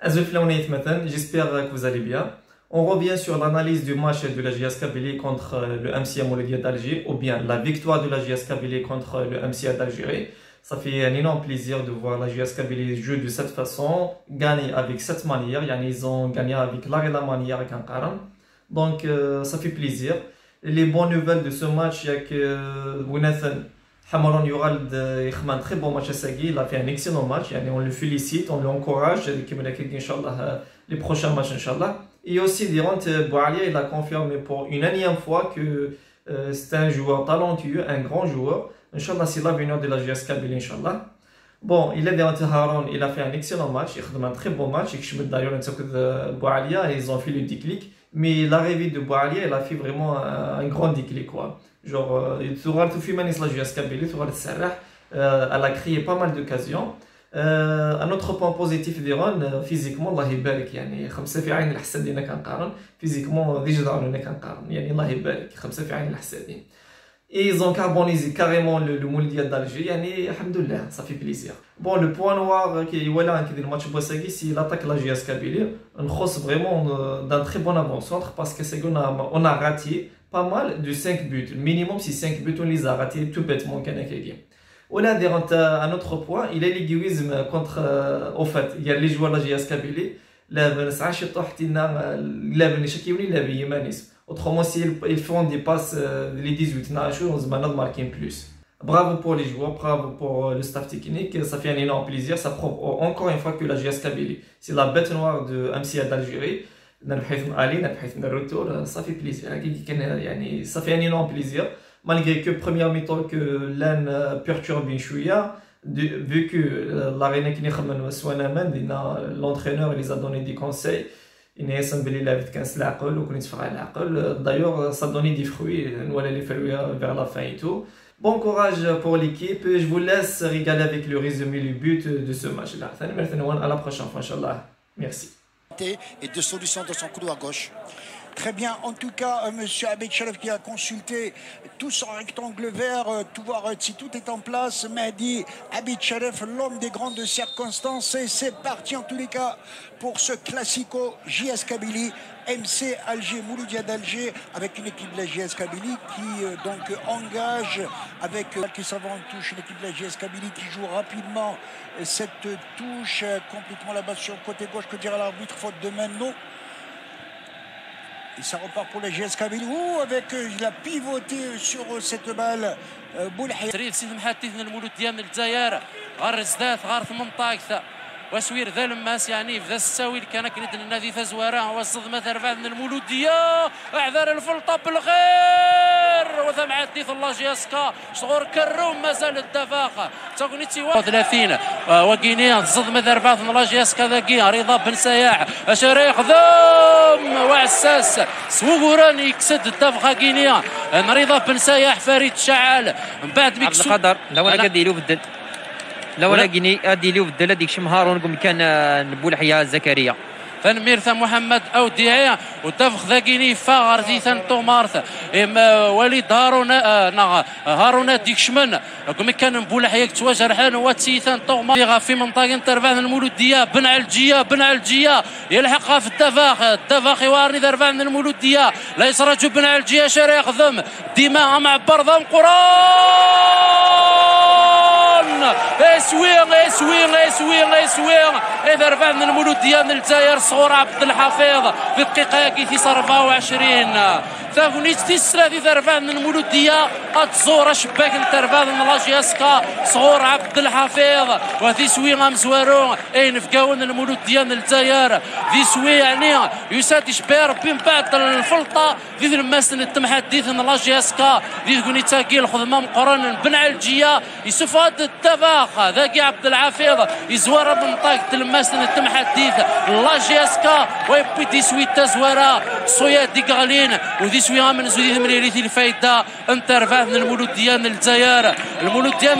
J'espère que vous allez bien. On revient sur l'analyse du match de la JS Kabylie contre le MCA Mouloudia d'Alger, ou bien la victoire de la JS Kabylie contre le MCA d'Algérie. Ça fait un énorme plaisir de voir la JS Kabylie jouer de cette façon, gagner avec cette manière. Ils ont gagné avec la manière avec un Karam. Donc ça fait plaisir. Les bonnes nouvelles de ce match, il y a que Winathan Hamaron Yorald a fait un très bon match à Sagui. Il a fait un excellent match. On le félicite, on l'encourage. Les prochains matchs, Inch'Allah. Et aussi, Dirant Boualia, il a confirmé pour une énième fois que c'est un joueur talentueux, un grand joueur. Inch'Allah, c'est l'avenir de la JS Kabylie, Inch'Allah. Bon, il est Dirant Haron, il a fait un excellent match. Il a fait un très bon match. D'ailleurs, Boualia, ils ont fait le déclic. Mais l'arrivée de Boualia, elle a fait vraiment un grand déclic, quoi. Genre, elle a créé pas mal d'occasions. Un autre point positif d'Iran, physiquement, Allah يبارك يعني خمسة في عين الحسادين كنقارن physiquement ذي جدعون كنقارن يعني الله يبارك خمسة في عين الحسادين. Et ils ont carbonisé carrément le Mouloudia d'Alger, yani alhamdoulilah, ça fait plaisir. Bon, le point noir qui est voilà qui est le match Bouassagui, c'est l'attaque de la JS Kabylie. On crosse vraiment d'un très bon avant-centre parce que c'est on a raté pas mal de 5 buts. Le minimum c'est 5 buts, on les a ratés tout bêtement. Voilà, un autre point, il y a l'égoïsme contre. Au fait, il y a les joueurs de la JS Kabylie. Autrement, s'ils font des passes les 18 nations, on va marquer plus. Bravo pour les joueurs, bravo pour le staff technique. Ça fait un énorme plaisir. Ça prouve encore une fois que la JS Kabylie, c'est la bête noire de MCA d'Algérie. Ça fait plaisir. Ça fait un énorme plaisir. Malgré que première mi-temps que l'un perturbe bien chouïa, vu que l'arène qui n'est l'entraîneur les a donné des conseils. D'ailleurs, ça donne des fruits vers la fin et tout. Bon courage pour l'équipe. Je vous laisse régaler avec le résumé du but de ce match-là. À la prochaine fois, Inch'Allah. Merci. Et de solutions dans son couloir gauche. Très bien, en tout cas, M. Abed Chalef qui a consulté tout son rectangle vert, tout voir si tout est en place. Mahdi Abed Chalef, l'homme des grandes circonstances. Et c'est parti en tous les cas pour ce classico JS Kabylie, MC Alger, Mouloudia d'Alger, avec une équipe de la JS Kabylie qui donc engage avec qui s'en va en touche, une équipe de la JS Kabylie qui joue rapidement cette touche complètement là-bas sur le côté gauche. Que dira l'arbitre, faute de main, non. Et ça repart pour la JS Kabylie avec la pivoté sur cette balle بولحي تريد سيد محاتيث من المولودية من الجزائر غار زدات غار 18 وسوير ذا لماس يعني في ذا الساوي كان كريد النادي فزواره والصدمة ثرفات من المولودية اعذار الفلطة بالغير وثم عديث الله جياسكا صغور كروم مازال الدفاق تاكونيتي 30 وكينيا الصدمة ثرفات من الله جياسكا ذاكي رضا بن سياح شريخ ذم وعساس سوغوران يكسد الدفاق كينيا رضا بن سياح فريد شعال من بعد بيكسو القدر لو انا قديلو بدل لو انا كيني اديلو بدل هذيك شمهارون قم كان بولحيا زكريا فنميرث محمد أوديعي ودفخ ذاكيني فاغر ثيثان تومارث وليد هارونا ديكشمن كم كان بولحياك تواجه رحان وتيثان تومارث في منطقة ترفان المولودية بن علجية يلحقها في الدفاخ يوارني ذرفان المولودية لا يسرج بن علجية شريخ ذم دماء مع برضم قران اسويغ اذا رفعنا المولودية من الجزائر صغور عبد الحفيظ في الدقيقة كيف 24 ثاغونيت تيسلا في رفعنا المولودية اتزور شباك نترفاد من لاجياسكا صغور عبد الحفيظ وذي سويغ مزوارو اين فكاون المولودية من الجزائر ذي سوي يعني يساد شبير بين بعد الفلطة ذي الماسن التمحديث من لاجياسكا ذي كونيتا كي الخدمة مقرن بن علجية يسفاد الدفاق ذاكي عبد الحفيظ يزوار منطقة الماسن التمحديث لاجياسكا ويبي ديسوي تزوارا صويا ديكالين وذي سويا من زودي مريريتي الفايدة انت رفعت من المولودية من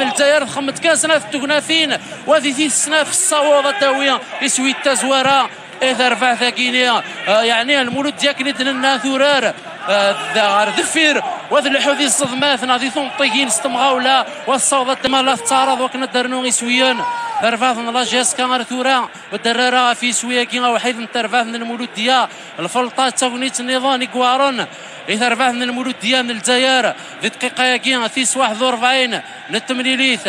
الجزائر خمت كان سنة في التكنافين وذي ثي السنة في الصوابة تاوية يسوي التزوارا إذا رفع ثاكينيا يعني المولودية كنت لنا ثرار غار ذفير وذي الحوذي الصدمات ناضي ثم طيين استمغاولا والصوضة ما لا تعرض وكنا درنو سويان ترفاث لا جيسكا غارثورا والدرارة في سوياكي وحيد ترفاث المولودية الفلطات تاغنيت النظام كوارون ترفاث المولودية من الجزائر في دقيقة ياكي ثيس 41 للتمليليث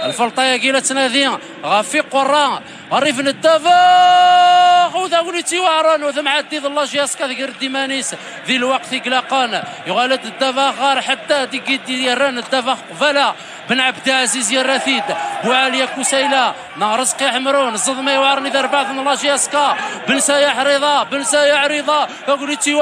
الفلطة ياكي لتنادي غافي قرا غريف الدفاع وذاولتي وعران وثم عدي الله جياسكا ذكر الديمانيس ذي الوقت قلاقان يغالد الدفاع غار حتى دي يران الدفاع قفلا بن عبد العزيز يرثيد بوعالية كسيلة نهر رزقي حمرون الصدمة يوارني ذربات من الله جياسكا بن سايح رضا بن سايح رضا ذاولتي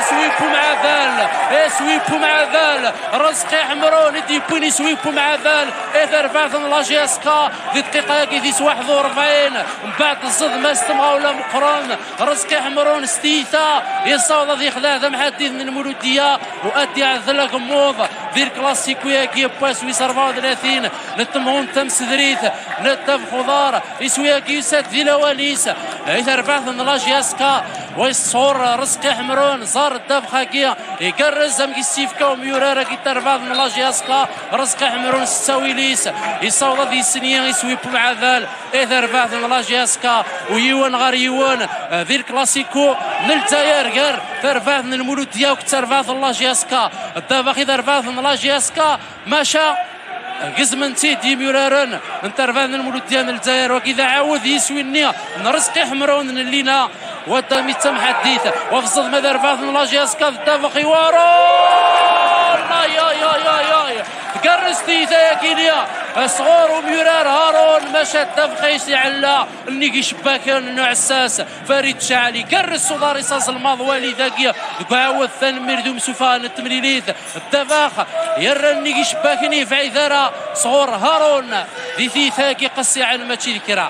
سويبو مع ذال سويبو مع ذال رزقي حمرون يدي بوني سويبو مع ذال اثر بعث لا جيسكا في دقيقة كيديس 41 من بعد الصدمة استمغا ولا مقرون رزقي حمرون استيثا يصاوض ذي خلاثة محدث من المولودية وادي عذلا قموض ذي الكلاسيكو ياكي بواسويس 34 نتمهون تم سدريث نتف خضار يسوياكي يسات ذي لوانيس اثر بعث لا جيسكا ويصور رزقي حمرون صار الدفخه كي يقرز ام كيستيفكا وميورارا كي ترفاض من لا جياسكا رزقي حمرون ستاويليس يصوض ذي السنيه يسويب مع ذال اثر بعث من لا جياسكا ويوان غير يوان ذي الكلاسيكو من الجزائر غير ترفاض من المولوديه وترفاض لا جياسكا الدفخ ترفاض من لا جياسكا ماشى قزمنتي دي ميورارن انترفان المولوديه من الجزائر وكذا عاود يسوي النيه من رزقي حمرون اللينا ودامي تم حديث وفي الصدمه درفات من لا جياسكا الدفق يوارو يا تقرس تيتا يا كينيا صغور وميرار هارون مشى الدفق يسعلا النيكي شباكان عساس فريد شعلي كرس صدار رصاص الماضوالي ذاكيا عاود ثاني مردوم سفان التمريليث الدفاق يرى النيكي شباكني في عذارة صغور هارون ذي ثيثاكي قصي عن ماتشي ذكرى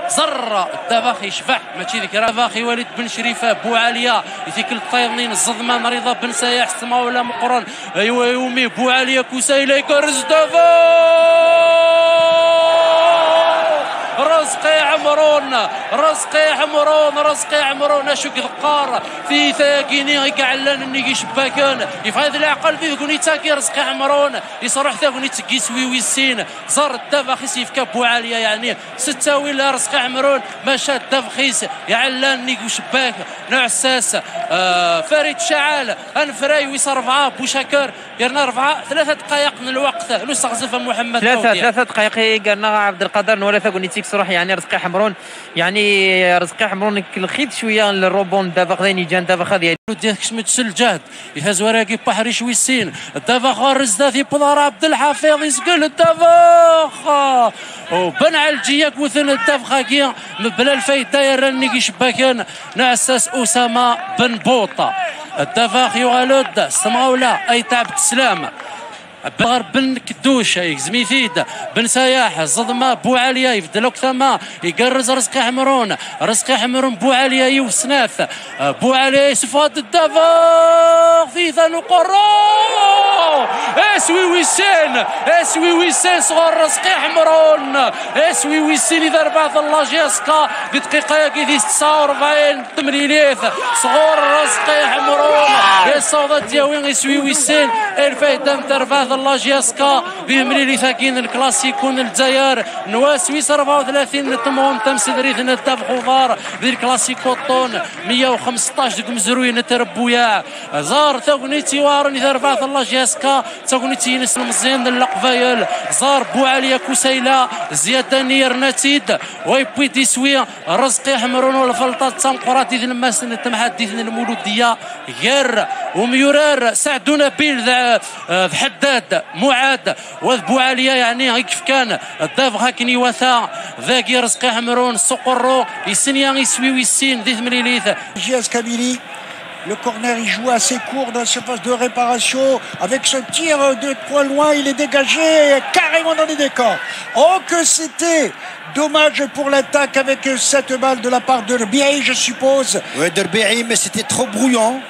زر الدفاخي شفح ماشي ذيك رافاخي وليد بن شريفه بوعاليه ذيك الطيرنين الزضمان رضا بن سايح سما ولا مقرن ايوا يومي بوعاليه كوسايله يكرز دفاع رزقي عمرون اشك ذقار في ثاقيني يقعلن النيكي شباكان يفايد العقل في ذكوني تاكي رزقي عمرون يصرح ثاقوني تكي سويوي السين زار الدفاخي سيفكا بوعاليه يعني ستاوي لا رزقي عمرون مشى الدفخيس يعلن نيكي شباك نعساس فريد شعال انفراي ويص 4 بوشاكر قرنا 4 3 دقائق من الوقت لو استغزف محمد 3 دقائق قرنا عبد القادر نورا ثاقوني تيك صراح يعني رزقي حمرون يعني رزقي حمرون الخيط شويه للروبون دابا غادي جان دابا خدي ديالك شمت الجهد يهز وراكي بحري شوي السين دابا خارج ذاتي بلار عبد الحفيظ يسقل الدابا وبن على الجياك وثن الدابا كي بلا الفايده يرني شباكان نعساس اسامه بن بوطه الدابا يغالد سماولا اي تعب السلام بغر بن كدوش زميثيد بن سياح الصدمه بوعاليه يفدلوك ثما يقرز رزقي حمرون بوعاليه يوسناث بوعاليه يسفاد الدفاع في ثانو قرو اسوي ويسين صغر رزقي حمرون اسوي ويسين اذا ربعث الله جيسكا بدقيقه كي 49 تمريليث صغر رزقي حمرون يا صوت دياوين يسوي ويسين الفايده ترفع الله جياسكا بمريلي ثاكين الكلاسيكو الجزائر نواسويس 34 نتمهم تمسدريث نتاب خضار ذي الكلاسيكو طون 115 دق مزروي نتربويا زار ثاغنيتي وارن اذا رفعت الله جياسكا ثاغنيتي نسلم مزيان اللقفايل زار بوعاليه كسيله زياده نير نتيد ويبوي تسوي رزقي حمرون والفلطات تنقرات اذن ماس نتمحدث المولوديه غير وميورار سعدو نبيل حداد معاد وذبوعاليه يعني كيف كان الدافغ هاكني وثا ذاكي رزقي حمرون سقرو يسنيا يسوي ويسين ذي ثمريليث JS Kabylie. Le corner, il joue assez court dans ce phase de réparation. Avec ce tir de 3 loin, il est dégagé carrément dans les décors. Oh, que c'était dommage pour l'attaque avec cette balle de la part de Derbiei, je suppose. Oui, Derbiei, mais c'était trop brouillon.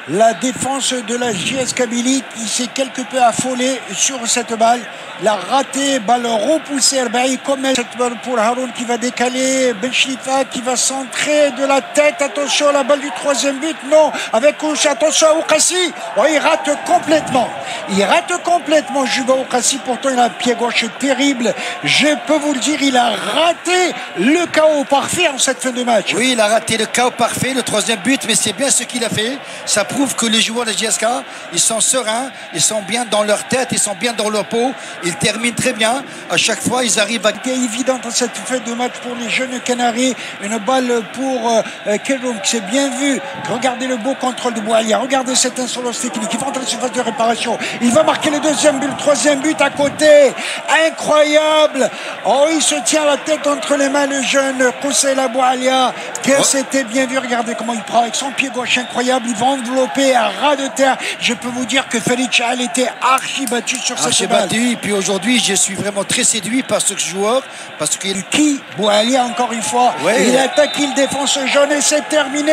La défense de la JS Kabylie qui s'est quelque peu affolée sur cette balle. Il a raté, balle repoussée, comme cette balle pour Haroun qui va décaler, Ben Chlifa qui va centrer de la tête. Attention, la balle du troisième but, non, avec Ouch, attention à Oukassi. Oh, il rate complètement. Il rate complètement Juba Oukassi, pourtant il a un pied gauche terrible. Je peux vous le dire, il a raté le chaos parfait en cette fin de match. Oui, il a raté le chaos parfait, le troisième but, mais c'est bien ce qu'il a fait. Ça prouve que les joueurs de JSK, ils sont sereins, ils sont bien dans leur tête, ils sont bien dans leur peau, ils terminent très bien. À chaque fois, ils arrivent à... C'était évident dans cette fin de match pour les jeunes Canaries. Une balle pour Keloum, qui s'est bien vu. Regardez le beau contrôle de Boualia. Regardez cette insolence technique. Il va entrer dans la surface de réparation. Il va marquer le deuxième but, le troisième but à côté. Incroyable. Oh, il se tient la tête entre les mains, le jeune Koussela Boualia. Que c'était bien vu. Regardez comment il prend avec son pied gauche incroyable. Il va envelopper à ras de terre. Je peux vous dire que Félix Chahal était archi battu sur cette balle. Et puis aujourd'hui, je suis vraiment très séduit par ce joueur, parce qu'il... Boualia, encore une fois, il attaque, il défend ce jaune et c'est terminé.